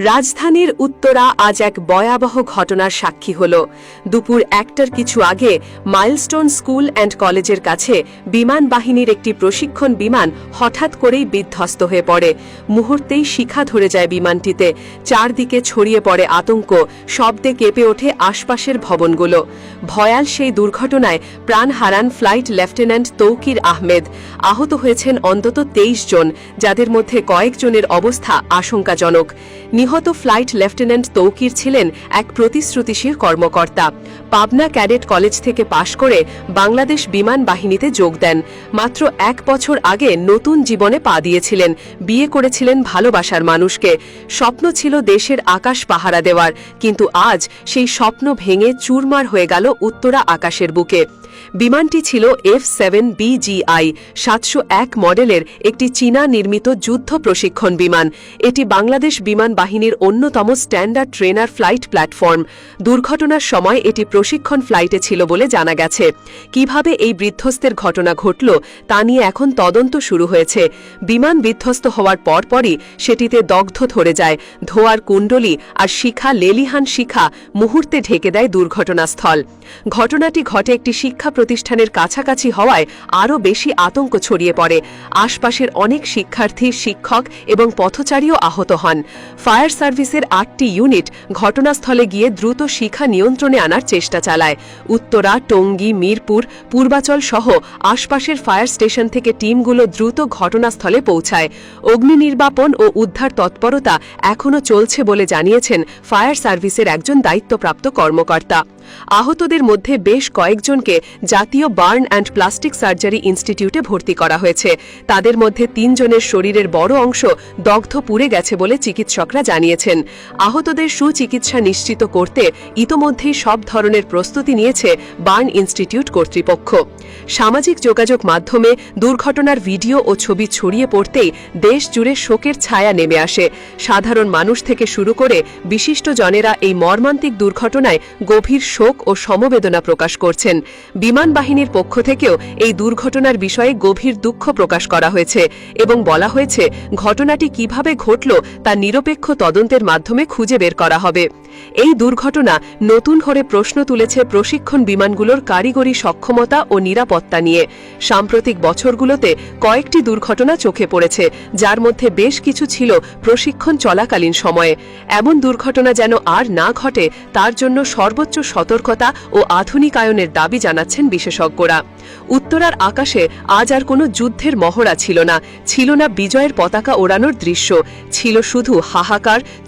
রাজধানীর উত্তরা আজ এক ভয়াবহ ঘটনার সাক্ষী হল। দুপুর ১টার কিছু আগে মাইলস্টোন স্কুল অ্যান্ড কলেজের কাছে বিমান বাহিনীর একটি প্রশিক্ষণ বিমান হঠাৎ করেই বিধ্বস্ত হয়ে পড়ে। মুহূর্তেই শিখা ধরে যায় বিমানটিতে। চারদিকে ছড়িয়ে পড়ে আতঙ্ক, শব্দে কেঁপে ওঠে আশপাশের ভবনগুলো। ভয়াল সেই দুর্ঘটনায় প্রাণ হারান ফ্লাইট লেফটেন্যান্ট তৌকির আহমেদ। আহত হয়েছেন অন্তত ২৩ জন, যাদের মধ্যে কয়েকজনের অবস্থা আশঙ্কাজনক। নিহত ফ্লাইট লেফটেন্যান্ট তৌকির ছিলেন এক প্রতিশ্রুতিশীল কর্মকর্তা। পাবনা ক্যাডেট কলেজ থেকে পাশ করে বাংলাদেশ বিমান বাহিনীতে যোগ দেন। মাত্র ১ বছর আগে নতুন জীবনে পা দিয়েছিলেন, বিয়ে করেছিলেন ভালোবাসার মানুষকে। স্বপ্ন ছিল দেশের আকাশ পাহারা দেওয়ার, কিন্তু আজ সেই স্বপ্ন ভেঙে চুরমার হয়ে গেল উত্তরা আকাশের বুকে। বিমানটি ছিল F-7BGI ৭০১ মডেলের একটি চীনা নির্মিত যুদ্ধ প্রশিক্ষণ বিমান। এটি বাংলাদেশ বিমান বাহিনীর অন্যতম স্ট্যান্ডার্ড ট্রেনার ফ্লাইট প্ল্যাটফর্ম। দুর্ঘটনার সময় এটি প্রশিক্ষণ ফ্লাইটে ছিল বলে জানা গেছে। কিভাবে এই বিধ্বস্তের ঘটনা ঘটল তা নিয়ে এখন তদন্ত শুরু হয়েছে। বিমান বিধ্বস্ত হওয়ার পরপরই সেটিতে দগ্ধ ধরে যায়। ধোঁয়ার কুণ্ডলী আর শিখা, লেলিহান শিখা মুহূর্তে ঢেকে দেয় দুর্ঘটনাস্থল। ঘটনাটি ঘটে একটি শিক্ষা প্রতিষ্ঠানের কাছাকাছি হওয়ায় আরও বেশি আতঙ্ক ছড়িয়ে পড়ে। আশপাশের অনেক শিক্ষার্থী, শিক্ষক এবং পথচারীও আহত হন। ফায়ার সার্ভিসের ৮টি ইউনিট ঘটনাস্থলে গিয়ে দ্রুত শিখা নিয়ন্ত্রণে আনার চেষ্টা চালায়। উত্তরা, টঙ্গী, মিরপুর, পূর্বাচল সহ আশপাশের ফায়ার স্টেশন থেকে টিমগুলো দ্রুত ঘটনাস্থলে পৌঁছায়। অগ্নি নির্বাপন ও উদ্ধার তৎপরতা এখনও চলছে বলে জানিয়েছেন ফায়ার সার্ভিসের একজন দায়িত্বপ্রাপ্ত কর্মকর্তা। আহতদের মধ্যে বেশ কয়েকজনকে জাতীয় বার্ন অ্যান্ড প্লাস্টিক সার্জারি ইনস্টিটিউটে ভর্তি করা হয়েছে। তাদের মধ্যে ৩ জনের শরীরের বড় অংশ দগ্ধ পুড়ে গেছে বলে চিকিৎসকরা জানিয়েছেন। আহতদের সুচিকিৎসা নিশ্চিত করতে ইতোমধ্যেই সব ধরনের প্রস্তুতি নিয়েছে বার্ন ইনস্টিটিউট কর্তৃপক্ষ। সামাজিক যোগাযোগ মাধ্যমে দুর্ঘটনার ভিডিও ও ছবি ছড়িয়ে পড়তেই দেশ জুড়ে শোকের ছায়া নেমে আসে। সাধারণ মানুষ থেকে শুরু করে বিশিষ্টজনেরা এই মর্মান্তিক দুর্ঘটনায় গভীর শোক ও সমবেদনা প্রকাশ করছেন। বিমান বাহিনীর পক্ষ থেকেও এই দুর্ঘটনার বিষয়ে গভীর দুঃখ প্রকাশ করা হয়েছে এবং বলা হয়েছে ঘটনাটি কিভাবে ঘটল তা নিরপেক্ষ তদন্তের মাধ্যমে খুঁজে বের করা হবে। এই দুর্ঘটনা নতুন করে প্রশ্ন তুলেছে প্রশিক্ষণ বিমানগুলোর কারিগরি সক্ষমতা ও নিরাপত্তা নিয়ে। সাম্প্রতিক বছরগুলোতে কয়েকটি দুর্ঘটনা চোখে পড়েছে, যার মধ্যে বেশ কিছু ছিল প্রশিক্ষণ চলাকালীন সময়ে। এমন দুর্ঘটনা যেন আর না ঘটে তার জন্য সর্বোচ্চ সতর্কতা ও আধুনিকায়নের দাবি জানাচ্ছেন বিশেষজ্ঞরা। উত্তরার আকাশে আজ আর কোনো যুদ্ধের মহড়া ছিল না, ছিল না বিজয়ের পতাকা ওড়ানোর দৃশ্য, ছিল শুধু হাহাকার,